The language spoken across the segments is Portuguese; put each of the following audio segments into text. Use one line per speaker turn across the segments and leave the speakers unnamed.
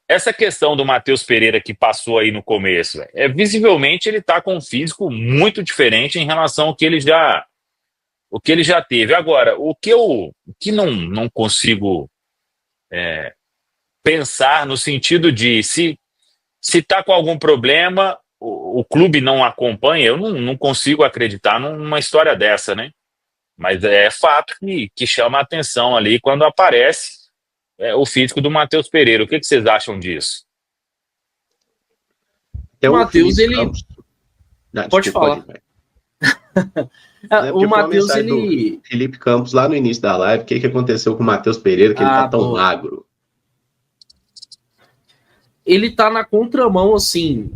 Essa questão do Matheus Pereira que passou aí no começo, visivelmente ele está com um físico muito diferente em relação ao que ele já teve. Agora, o que não consigo pensar no sentido de se está com algum problema, o clube não acompanha, eu não consigo acreditar numa história dessa, né? Mas é fato que chama a atenção ali quando aparece o físico do Matheus Pereira. O que vocês acham disso?
Até
O
o
Matheus,
Felipe
ele...
Campos. Não,
Pode
desculpa,
falar.
pode, vai. É
O
porque foi uma
Matheus,
mensagem do
ele...
Felipe Campos lá no início da live. O que aconteceu com o Matheus Pereira, que ele tá tão
boa.
magro?
Ele tá na contramão, assim,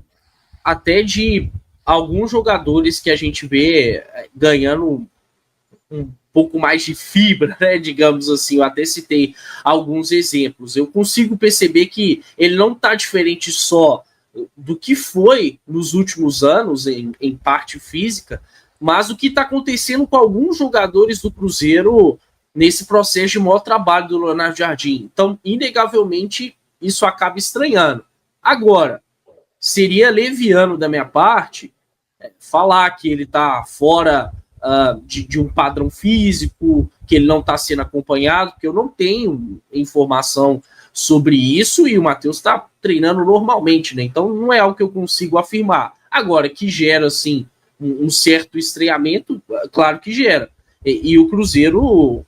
até de alguns jogadores que a gente vê ganhando um pouco mais de fibra, né, digamos assim. Eu até citei alguns exemplos. Eu consigo perceber que ele não tá diferente só do que foi nos últimos anos em parte física, mas o que está acontecendo com alguns jogadores do Cruzeiro nesse processo de maior trabalho do Leonardo Jardim. Então, inegavelmente, isso acaba estranhando. Agora, seria leviano da minha parte falar que ele está fora de um padrão físico, que ele não está sendo acompanhado, porque eu não tenho informação sobre isso e o Matheus está treinando normalmente, né? Então não é algo que eu consigo afirmar. Agora, que gera, assim, um certo estranhamento, claro que gera. E o Cruzeiro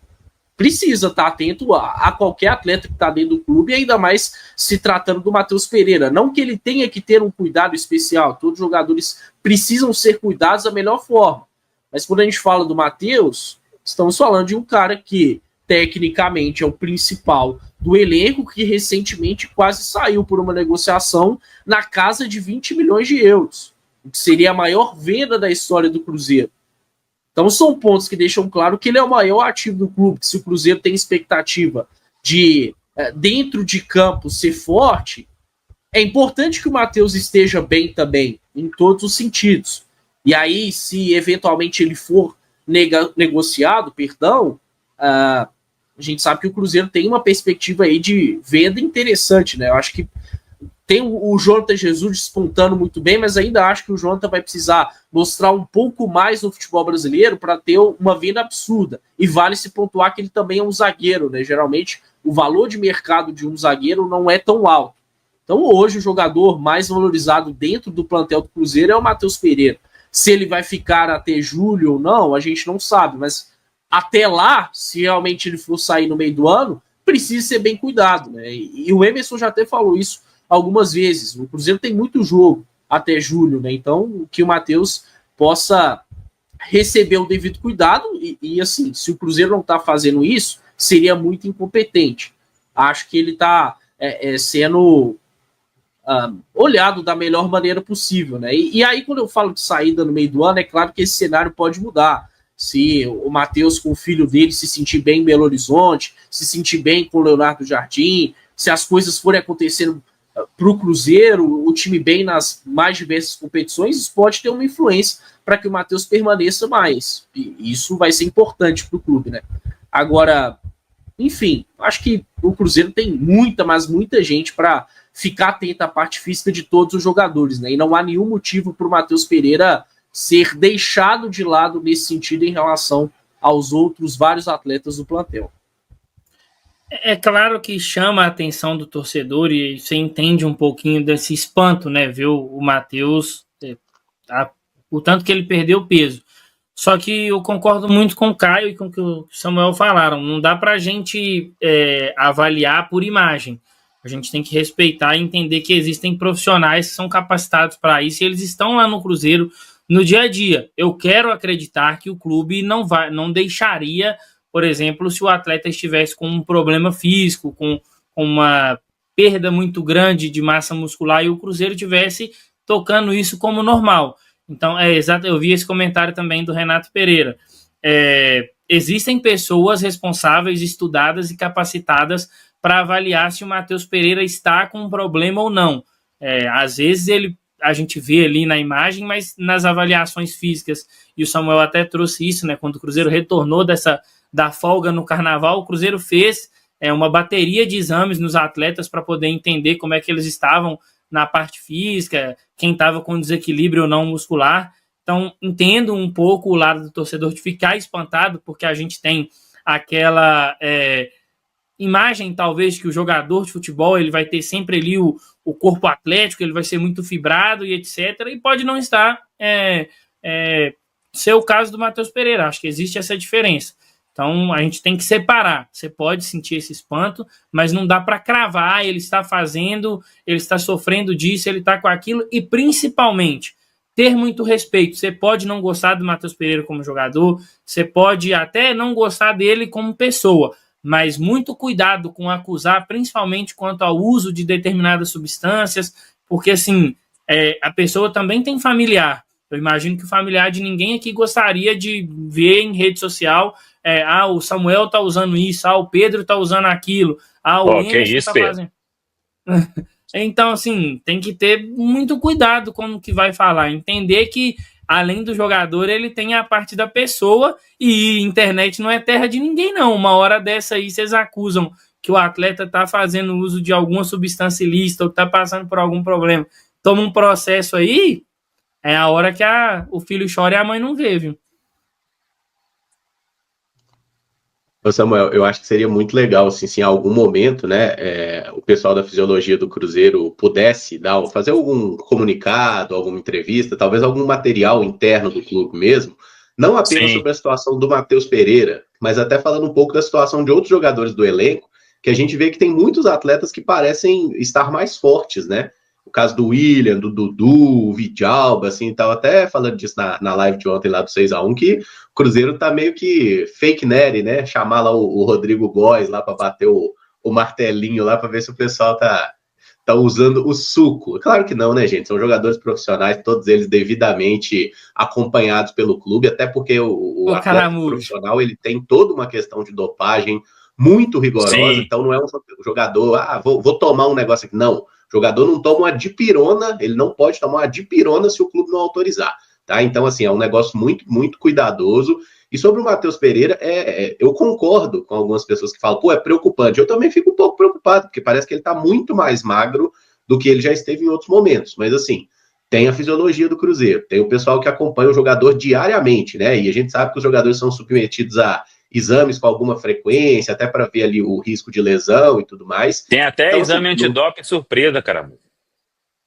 precisa estar atento a qualquer atleta que está dentro do clube, ainda mais se tratando do Matheus Pereira. Não que ele tenha que ter um cuidado especial, todos os jogadores precisam ser cuidados da melhor forma. Mas quando a gente fala do Matheus, estamos falando de um cara que, tecnicamente, é o principal do elenco, que recentemente quase saiu por uma negociação na casa de 20 milhões de euros, o que seria a maior venda da história do Cruzeiro. Então são pontos que deixam claro que ele é o maior ativo do clube, que se o Cruzeiro tem expectativa de, dentro de campo, ser forte, é importante que o Matheus esteja bem também, em todos os sentidos. E aí, se eventualmente ele for negociado, perdão, a gente sabe que o Cruzeiro tem uma perspectiva aí de venda interessante, né? Eu acho que tem o Jonathan Jesus despontando muito bem, mas ainda acho que o Jonathan vai precisar mostrar um pouco mais no futebol brasileiro para ter uma venda absurda. E vale se pontuar que ele também é um zagueiro, né? Geralmente, o valor de mercado de um zagueiro não é tão alto. Então, hoje, o jogador mais valorizado dentro do plantel do Cruzeiro é o Matheus Pereira. Se ele vai ficar até julho ou não, a gente não sabe, mas até lá, se realmente ele for sair no meio do ano, precisa ser bem cuidado, né? E o Emerson já até falou isso algumas vezes. O Cruzeiro tem muito jogo até julho, né? Então, que o Matheus possa receber o devido cuidado e assim, se o Cruzeiro não está fazendo isso, seria muito incompetente. Acho que ele está sendo olhado da melhor maneira possível, né? E aí, quando eu falo de saída no meio do ano, é claro que esse cenário pode mudar. Se o Matheus com o filho dele se sentir bem em Belo Horizonte, se sentir bem com o Leonardo Jardim, se as coisas forem acontecendo para o Cruzeiro, o time bem nas mais diversas competições, isso pode ter uma influência para que o Matheus permaneça mais. E isso vai ser importante para o clube, né? Agora, enfim, acho que o Cruzeiro tem muita, mas muita gente para ficar atento à parte física de todos os jogadores, né? E não há nenhum motivo para o Matheus Pereira ser deixado de lado nesse sentido em relação aos outros vários atletas do plantel.
É claro que chama a atenção do torcedor e você entende um pouquinho desse espanto, né? Ver o Matheus, o tanto que ele perdeu peso. Só que eu concordo muito com o Caio e com o que o Samuel falaram. Não dá para a gente avaliar por imagem. A gente tem que respeitar e entender que existem profissionais que são capacitados para isso e eles estão lá no Cruzeiro no dia a dia. Eu quero acreditar que o clube não deixaria, por exemplo, se o atleta estivesse com um problema físico, com uma perda muito grande de massa muscular e o Cruzeiro estivesse tocando isso como normal. Então, exato. Eu vi esse comentário também do Renato Pereira. Existem pessoas responsáveis, estudadas e capacitadas para avaliar se o Matheus Pereira está com um problema ou não. Às vezes a gente vê ali na imagem, mas nas avaliações físicas, e o Samuel até trouxe isso, né? Quando o Cruzeiro retornou da folga no Carnaval, o Cruzeiro fez uma bateria de exames nos atletas para poder entender como é que eles estavam na parte física, quem estava com desequilíbrio ou não muscular. Então, entendo um pouco o lado do torcedor de ficar espantado, porque a gente tem aquela imagem, talvez, que o jogador de futebol ele vai ter sempre ali o corpo atlético, ele vai ser muito fibrado e etc. E pode não estar ser o caso do Matheus Pereira. Acho que existe essa diferença. Então, a gente tem que separar. Você pode sentir esse espanto, mas não dá para cravar, ele está fazendo, ele está sofrendo disso, ele está com aquilo, e principalmente, ter muito respeito. Você pode não gostar do Matheus Pereira como jogador, você pode até não gostar dele como pessoa, mas muito cuidado com acusar, principalmente quanto ao uso de determinadas substâncias, porque, assim, a pessoa também tem familiar. Eu imagino que o familiar de ninguém aqui gostaria de ver em rede social o Samuel tá usando isso, o Pedro tá usando aquilo, o Emerson tá fazendo. Então, assim, tem que ter muito cuidado com o que vai falar. Entender que, além do jogador, ele tem a parte da pessoa e internet não é terra de ninguém, não. Uma hora dessa aí, vocês acusam que o atleta tá fazendo uso de alguma substância ilícita ou que tá passando por algum problema. Toma um processo aí, é a hora que o filho chora e a mãe não vê, viu?
Ô Samuel, eu acho que seria muito legal assim, se em algum momento, né, o pessoal da fisiologia do Cruzeiro pudesse fazer algum comunicado, alguma entrevista, talvez algum material interno do clube mesmo, não apenas sobre a situação do Matheus Pereira, mas até falando um pouco da situação de outros jogadores do elenco, que a gente vê que tem muitos atletas que parecem estar mais fortes, né? O caso do William, do Dudu, o Vidalba, assim, estava até falando disso na live de ontem lá do 6-1, que o Cruzeiro tá meio que fake nerd, né? Chamar lá o Rodrigo Góes lá para bater o martelinho lá para ver se o pessoal tá usando o suco. Claro que não, né, gente? São jogadores profissionais, todos eles devidamente acompanhados pelo clube, até porque o atleta profissional ele tem toda uma questão de dopagem muito rigorosa, então não é um jogador, vou tomar um negócio aqui. Não. O jogador não toma uma dipirona, ele não pode tomar uma dipirona se o clube não autorizar, tá? Então, assim, é um negócio muito, muito cuidadoso. E sobre o Matheus Pereira, eu concordo com algumas pessoas que falam, é preocupante. Eu também fico um pouco preocupado, porque parece que ele tá muito mais magro do que ele já esteve em outros momentos. Mas, assim, tem a fisiologia do Cruzeiro, tem o pessoal que acompanha o jogador diariamente, né? E a gente sabe que os jogadores são submetidos a exames com alguma frequência, até para ver ali o risco de lesão e tudo mais.
Tem até então, exame antidoping surpresa, caramba.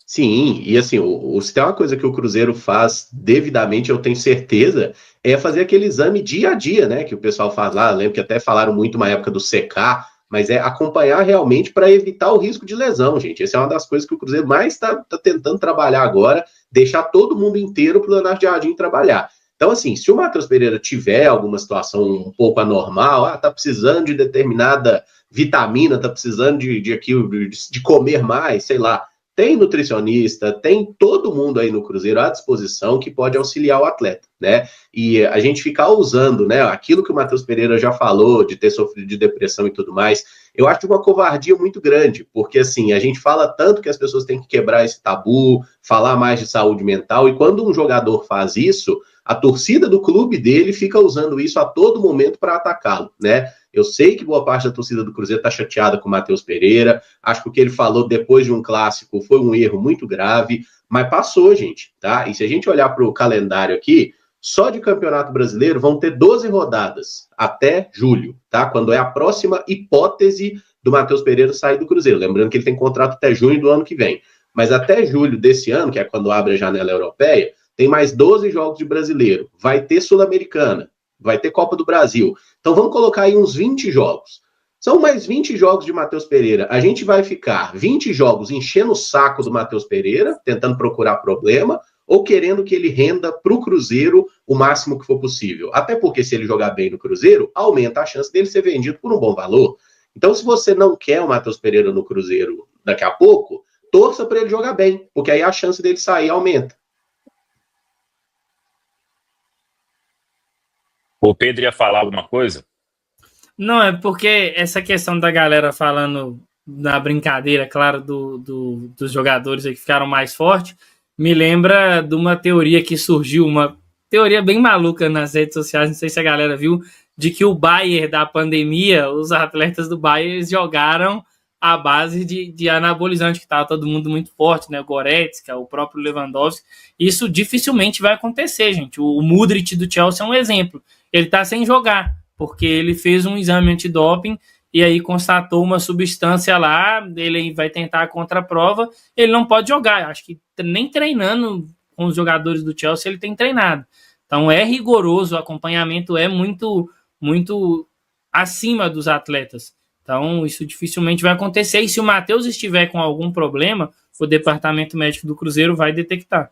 Sim, e assim, se tem uma coisa que o Cruzeiro faz devidamente, eu tenho certeza, é fazer aquele exame dia a dia, né, que o pessoal faz lá. Eu lembro que até falaram muito na época do CK, mas é acompanhar realmente para evitar o risco de lesão, gente. Essa é uma das coisas que o Cruzeiro mais está tentando trabalhar agora, deixar todo mundo inteiro para o Leonardo Jardim trabalhar. Então, assim, se o Matheus Pereira tiver alguma situação um pouco anormal, tá precisando de determinada vitamina, tá precisando de comer mais, sei lá, tem nutricionista, tem todo mundo aí no Cruzeiro à disposição que pode auxiliar o atleta, né? E a gente ficar usando, né, aquilo que o Matheus Pereira já falou, de ter sofrido de depressão e tudo mais, eu acho uma covardia muito grande, porque, assim, a gente fala tanto que as pessoas têm que quebrar esse tabu, falar mais de saúde mental, e quando um jogador faz isso, a torcida do clube dele fica usando isso a todo momento para atacá-lo, né? Eu sei que boa parte da torcida do Cruzeiro está chateada com o Matheus Pereira, acho que o que ele falou depois de um clássico foi um erro muito grave, mas passou, gente, tá? E se a gente olhar para o calendário aqui, só de Campeonato Brasileiro vão ter 12 rodadas até julho, tá? Quando é a próxima hipótese do Matheus Pereira sair do Cruzeiro. Lembrando que ele tem contrato até junho do ano que vem. Mas até julho desse ano, que é quando abre a janela europeia, tem mais 12 jogos de Brasileiro. Vai ter Sul-Americana, vai ter Copa do Brasil. Então vamos colocar aí uns 20 jogos. São mais 20 jogos de Matheus Pereira. A gente vai ficar 20 jogos enchendo o saco do Matheus Pereira, tentando procurar problema, ou querendo que ele renda para o Cruzeiro o máximo que for possível. Até porque se ele jogar bem no Cruzeiro, aumenta a chance dele ser vendido por um bom valor. Então, se você não quer o Matheus Pereira no Cruzeiro daqui a pouco, torça para ele jogar bem, porque aí a chance dele sair aumenta.
O Pedro ia falar alguma coisa?
Não, é porque essa questão da galera falando na brincadeira, claro, dos jogadores aí que ficaram mais fortes, me lembra de uma teoria que surgiu, uma teoria bem maluca nas redes sociais, não sei se a galera viu, de que o Bayern da pandemia, os atletas do Bayern jogaram à base de anabolizante, que estava todo mundo muito forte, né? O Goretzka, o próprio Lewandowski. Isso dificilmente vai acontecer, gente. O Mudryk do Chelsea é um exemplo. Ele está sem jogar, porque ele fez um exame antidoping e aí constatou uma substância lá, ele vai tentar a contraprova, ele não pode jogar. Acho que nem treinando com os jogadores do Chelsea ele tem treinado. Então é rigoroso, o acompanhamento é muito, muito acima dos atletas. Então isso dificilmente vai acontecer. E se o Matheus estiver com algum problema, o departamento médico do Cruzeiro vai detectar.